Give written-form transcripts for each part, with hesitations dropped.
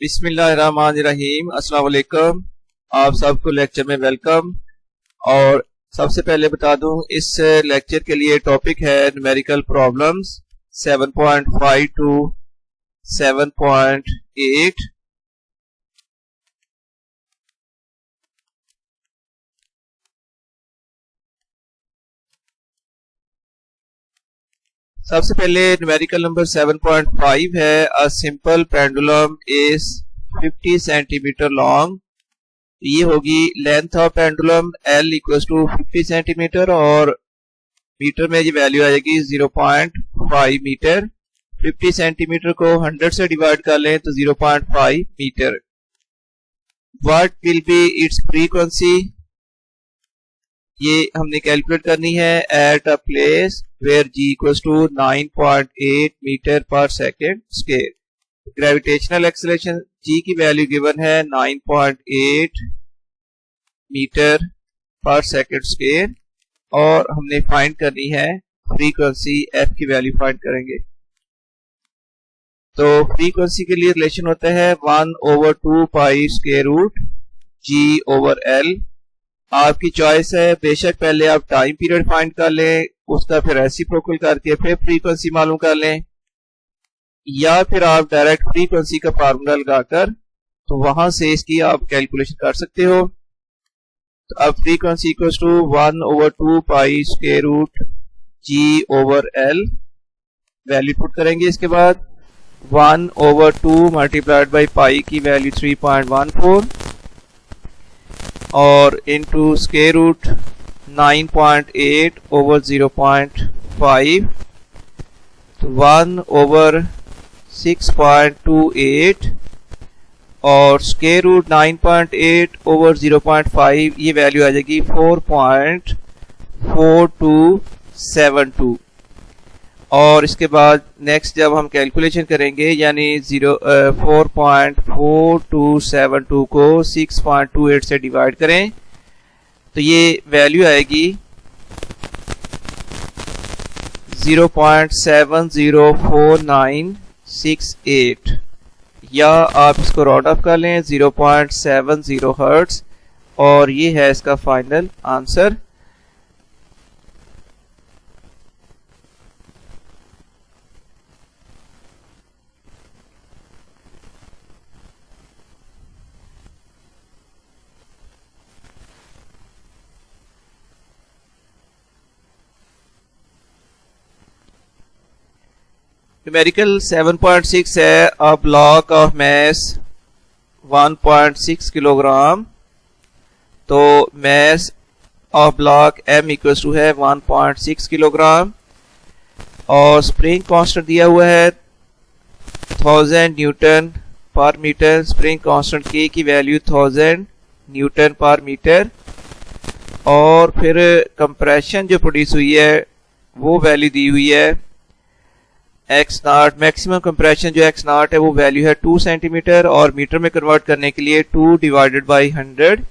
बिस्मिल्लाहिर्रहमानिर्रहीम। अस्सलाम वालेकुम। आप सबको लेक्चर में वेलकम। और सबसे पहले बता दूं, इस लेक्चर के लिए टॉपिक है न्यूमेरिकल प्रॉब्लम्स 7.5 टू 7.8। सबसे पहले न्यूमेरिकल नंबर 7.5 है। A simple pendulum is 50 centimetre long. ये होगी length of pendulum L equals to 50 centimetre और मीटर में ये वैल्यू आ जाएगी 0.5 मीटर। 50 सेंटीमीटर को 100 से डिवाइड कर लें तो 0.5 metre. What will be its frequency, ये हमने कैलकुलेट करनी है at a place where g equals to 9.8 metre per second square. Gravitational acceleration g की वैल्यू गिवन है 9.8 मीटर पर सेकेंड स्क्वायर और हमने फाइंड करनी है फ्रीक्वेंसी f की वैल्यू फाइंड करेंगे। तो फ्रीक्वेंसी के लिए रिलेशन होता है 1/2 pi square root g over l। आपकी चॉइस है, बेशक पहले आप टाइम पीरियड फाइंड कर लें, उसका फिर रेसिप्रोकल करके फिर फ्रीक्वेंसी मालूम कर लें, या फिर आप डायरेक्ट फ्रीक्वेंसी का फार्मूला लगाकर तो वहां से इसकी आप कैलकुलेशन कर सकते हो। तो अब frequency equals to 1/2 pi square root g over l value put करेंगे। इसके बाद 1/2 मल्टीप्लाइड बाई पाई की वैल्यू 3.14 और इनटू स्क्वायर रूट 9.8 ओवर 0.5 तो 1/6.28 और स्क्वायर रूट 9.8 ओवर 0.5 ये वैल्यू आ जाएगी 4.4272। और इसके बाद नेक्स्ट जब हम कैलकुलेशन करेंगे यानी 4.4272 को 6.28 से डिवाइड करें तो ये वैल्यू आएगी 0.704968 या आप इसको राउंड ऑफ कर लें 0.70 हर्ट्ज और ये है इसका फाइनल आंसर। न्यूमेरिकल 7.6 है। A block of mass 1.6 kilogram. तो mass of block m equals to है 1.6 किलोग्राम और स्प्रिंग कांस्टेंट दिया हुआ है 1000 न्यूटन पर मीटर। स्प्रिंग कांस्टेंट k की वैल्यू 1000 न्यूटन पर मीटर और फिर कंप्रेशन जो प्रोड्यूस हुई है वो वैल्यू दी हुई है एक्स नॉट। मैक्सिमम कंप्रेशन जो एक्स नॉट है वो वैल्यू है 2 सेंटीमीटर और मीटर में कन्वर्ट करने के लिए 2 डिवाइडेड बाई 100 तो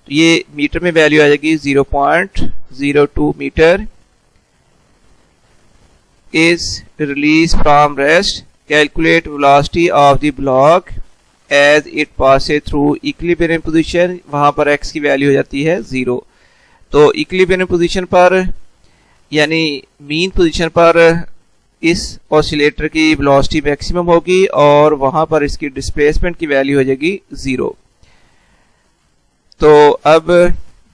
ये मीटर में वैल्यू आ जाएगी 0.02 metre. Is release from rest, calculate velocity of the block as it passes through equilibrium position. वहां पर x की वैल्यू हो जाती है 0। तो इक्विलिब्रियम पोजीशन पर यानी मीन पोजीशन पर इस ऑसिलेटर की वेलोसिटी मैक्सिमम होगी और वहां पर इसकी डिस्प्लेसमेंट की वैल्यू हो जाएगी 0। तो अब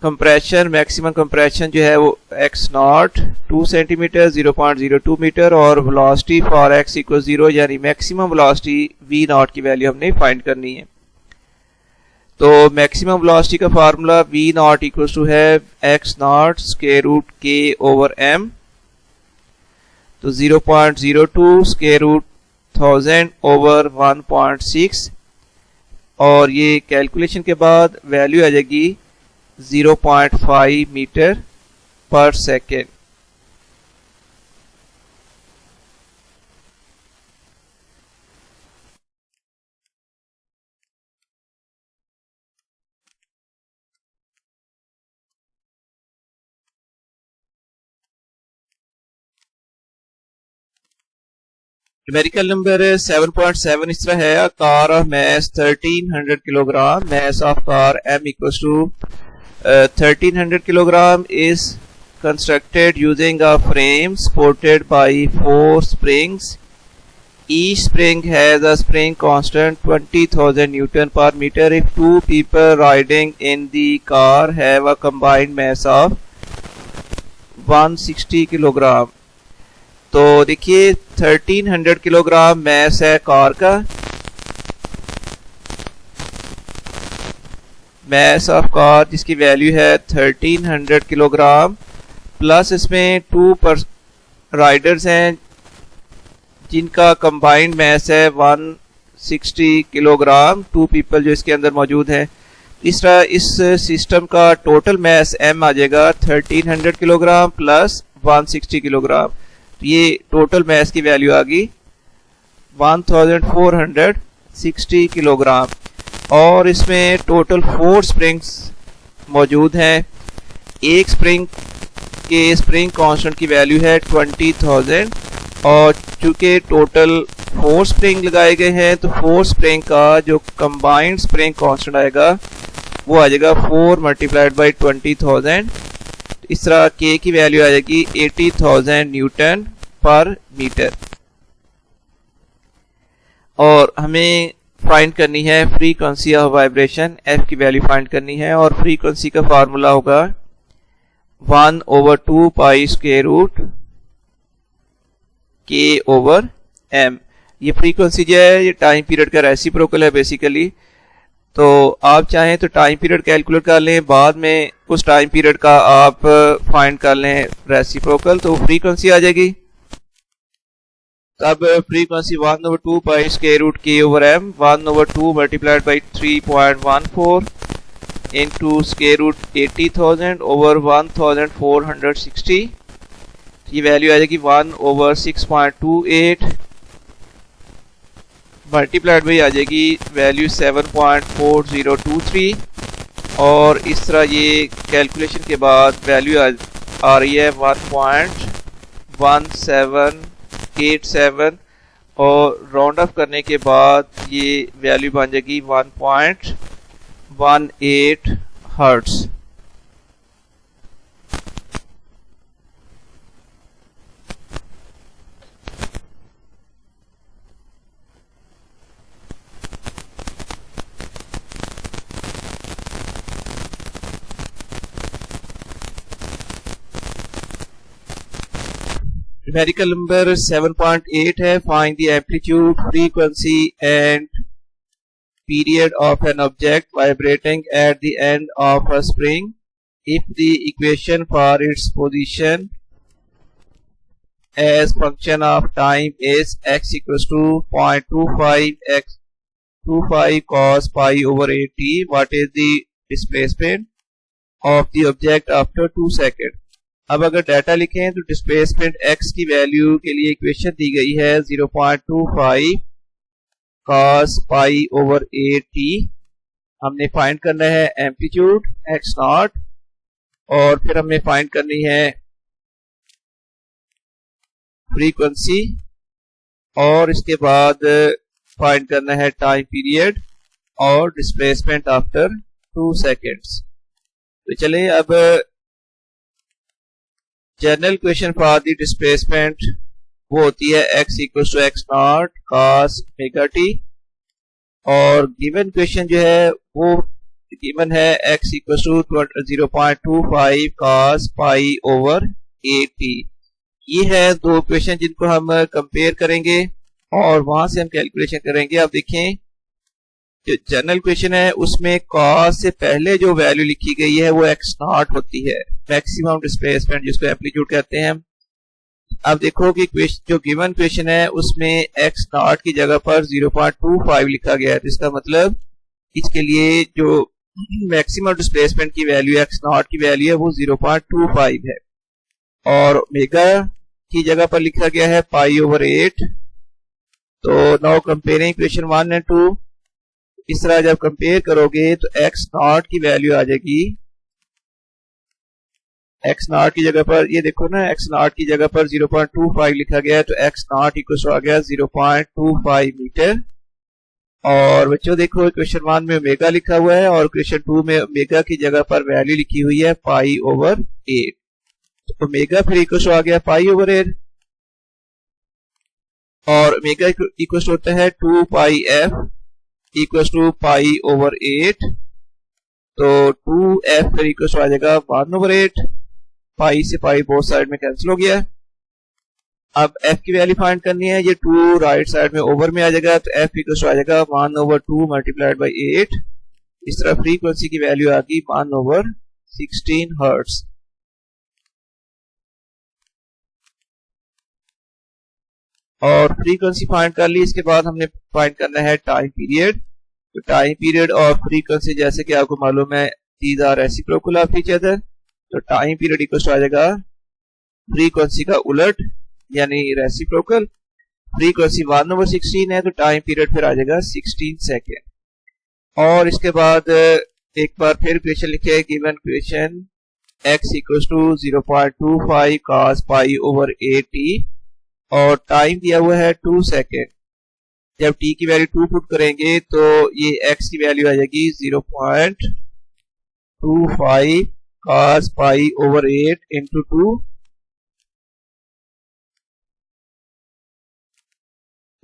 कंप्रेशन मैक्सिमम कंप्रेशन जो है वो x नॉट 2 सेंटीमीटर 0.02 मीटर और वेलोसिटी फॉर x इक्वल 0 यानी मैक्सिमम वेलोसिटी v नॉट की वैल्यू हमने फाइंड करनी है। तो मैक्सिमम वेलोसिटी का formula v nought equal to है x nought square root k over m। तो 0.02 स्क्वायर रूट 1000 ओवर 1.6 और ये कैलकुलेशन के बाद वैल्यू आ जाएगी 0.5 metre per second. Numerical number 7.7 इस तरह है, a car of mass 1300 kilogram, mass of car m equals to 1300 kilogram is constructed using a frame supported by 4 springs. Each spring has a spring constant 20,000 Newton per meter. If two people riding in the car have a combined mass of 160 kilogram, तो देखिए 1300 kilogram mess है car का, mass of car जिसकी value है 1300 kilogram, plus इसमें 2 Riders हैं जिनका combined mess है 160 किलोग्राम, 2 पीपल जो इसके अंदर मौजूद हैं। इस तरह इस सिस्टम का टोटल मैस m आ जाएगा 1300 किलोग्राम प्लस 160 किलोग्राम, तो ये टोटल मैस की वैल्यू आ गई 1460 किलोग्राम। और इसमें टोटल 4 स्प्रिंग्स मौजूद हैं। एक स्प्रिंग के स्प्रिंग कांस्टेंट की वैल्यू है 20,000, और चूंकि टोटल 4 स्प्रिंग लगाए गए हैं तो 4 स्प्रिंग का जो कंबाइंड स्प्रिंग कांस्टेंट आएगा वो आ जाएगा 4 मल्टीप्लाइड बाई 20,000। इस तरह k की वैल्यू आ जाएगी 80,000 न्यूटन पर मीटर। और हमें फाइंड करनी है फ्रीक्वेंसी ऑफ वाइब्रेशन, f की वैल्यू फाइंड करनी है, और फ्रीक्वेंसी का फार्मूला होगा 1/2 pi square root k over m। ये फ्रीक्वेंसी जो है ये टाइम पीरियड का रेसिप्रोकल है बेसिकली, तो आप चाहें तो टाइम पीरियड कैलकुलेट कर लें, बाद में उस टाइम पीरियड का आप फाइंड कर लें रेसिप्रोकल, तो फ्रीक्वेंसी आ जाएगी। तब frequency 1/2 pi square root k over m, 1/2 multiplied by 3.14 into square root 80,000 over 1460, ये वैल्यू आ जाएगी 1/6.28 मल्टीप्लाइड बाई आ जाएगी वैल्यू 7.4023, और इस तरह ये कैलकुलेशन के बाद वैल्यू आ रही है 1.1787, और राउंड ऑफ करने के बाद ये वैल्यू बन जाएगी 1.18 हर्ट्ज। न्यूमेरिकल नंबर 7.8 है, find the amplitude, frequency and period of an object vibrating at the end of a spring if the equation for its position as function of time is x equals to 0.25 cos pi over 8t, what is the displacement of the object after 2 seconds। अब अगर data लिखें तो displacement x की value के लिए equation दी गई है 0.25 cos pi over 8t। हमने फाइंड करना है एम्पलीट्यूड x0, और फिर हमने फाइंड करनी है फ्रीक्वेंसी, और इसके बाद फाइंड करना है टाइम पीरियड और डिस्प्लेसमेंट आफ्टर 2 सेकेंड्स। तो चले अब general equation for the displacement वो होती है x equals to x0 cos omega t, और गिवन इक्वेशन जो है वो गिवन है x equals to 0.25 cos pi over 8t। ये है दो इक्वेशन जिनको हम कंपेयर करेंगे और वहां से हम कैलकुलेशन करेंगे। अब देखें जो जनरल इक्वेशन है उसमें cos से पहले जो वैल्यू लिखी गई है वो x0 होती है, मैक्सिमम डिस्प्लेसमेंट जिसको एम्पलीट्यूड कहते हैं। अब देखो कि जो गिवन इक्वेशन है उसमें x0 की जगह पर 0.25 लिखा गया है, तो इसका मतलब इसके लिए जो मैक्सिमम डिस्प्लेसमेंट की वैल्यू x0 की वैल्यू है वो 0.25 है, और ओमेगा की जगह पर लिखा गया है पाई ओवर 8। तो नाउ कंपेयरिंग इक्वेशन 1 एंड 2, इस तरह जब कंपेयर करोगे तो x0 की वैल्यू आ जाएगी एक्स नॉट की जगह पर ये देखो ना, एक्स नॉट की जगह पर 0.25 लिखा गया है, तो एक्स नॉट इक्वल आ गया 0.25 मीटर। और बच्चों देखो क्वेश्चन 1 में ओमेगा लिखा हुआ है और क्वेश्चन 2 में ओमेगा की जगह पर वैल्यू लिखी हुई है π/8। तो ओमेगा फिर इक्वल आ गया π/8 और ओमेगा इक्वल होता है 2πf इक्वल टू π/8। तो 2f फिर इक्वल आ जाएगा 1/8, पाई से पाई बोथ साइड में कैंसिल हो गया। अब f की वैल्यू फाइंड करनी है, ये 2 राइट साइड में ओवर में आ जाएगा, तो f इक्वल आ जाएगा 1/2 मल्टीप्लाइड बाई 8। इस तरह फ्रीक्वेंसी की वैल्यू आ गई 1/16 हर्ट्ज। और फ्रीक्वेंसी फाइंड कर ली। इसके बाद हमने फाइंड करना है टाइम पीरियड। तो टाइम पीरियड और फ्रीक्वेंसी जैसे कि आपको मालूम है these are reciprocal of each other. तो टाइम पीरियड इक्वल आ जाएगा फ्रीक्वेंसी का उलट यानी रेसिप्रोकल। फ्रीक्वेंसी 1/16 है तो टाइम पीरियड फिर आ जाएगा 16 सेकेंड। और इसके बाद एक बार फिर क्वेश्चन लिखे, given question x equal to 0.25 cos π/8t और टाइम दिया हुआ है 2 सेकेंड। जब t की वैल्यू 2 पुट करेंगे तो ये x की वैल्यू आ जाएगी 0.25 cos π/8 इंटू 2।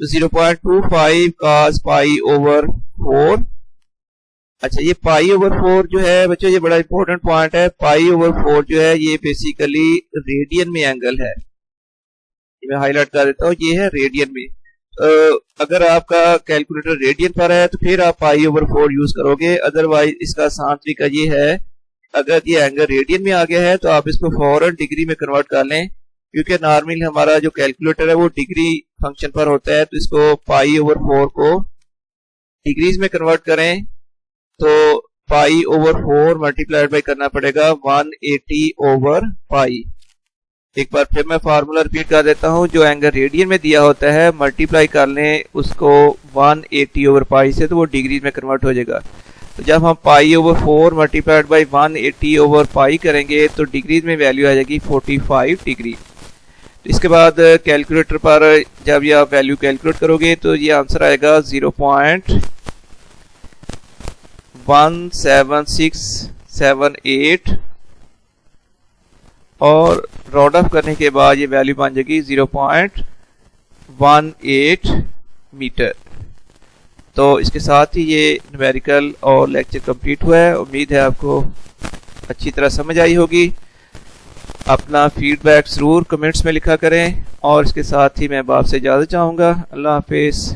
तो 0.25 cos π/4। अच्छा ये π/4 जो है बच्चों, ये बड़ा इंपॉर्टेंट पॉइंट है। π/4 जो है ये बेसिकली रेडियन में एंगल है। मैं हाईलाइट कर देता हूँ, ये है रेडियन में। अगर आपका कैलकुलेटर रेडियन पर है तो फिर आप π/4 यूज करोगे, अदरवाइज इसका आसान तरीका ये है, अगर ये एंगल रेडियन में आ गया है तो आप इसको फौरन डिग्री में कन्वर्ट कर लें, क्योंकि नॉर्मली हमारा जो कैलकुलेटर है वो डिग्री फंक्शन पर होता है। तो इसको π/4 को डिग्रीज में कन्वर्ट करें तो π/4 मल्टीप्लाइड बाई करना पड़ेगा 180/π। एक बार फिर मैं फार्मूला रिपीट कर देता हूं, जो एंगल रेडियन में दिया होता है मल्टीप्लाई कर लें उसको 180/π से तो वो डिग्रीज में कन्वर्ट हो जाएगा। तो जब हम π/4 मल्टीप्लाइड बाई 180/π करेंगे तो डिग्रीज में वैल्यू आ जाएगी 45 डिग्री। तो इसके बाद कैलकुलेटर पर जब ये आप वैल्यू कैलकुलेट करोगे तो ये आंसर आएगा 0.17678 और राउंड ऑफ करने के बाद ये वैल्यू बन जाएगी 0.18 मीटर। तो इसके साथ ही ये न्यूमेरिकल और लेक्चर कंप्लीट हुआ है। उम्मीद है आपको अच्छी तरह समझ आई होगी। अपना फीडबैक ज़रूर कमेंट्स में लिखा करें और इसके साथ ही मैं आपसे इजाज़त चाहूँगा। अल्लाह हाफिज़।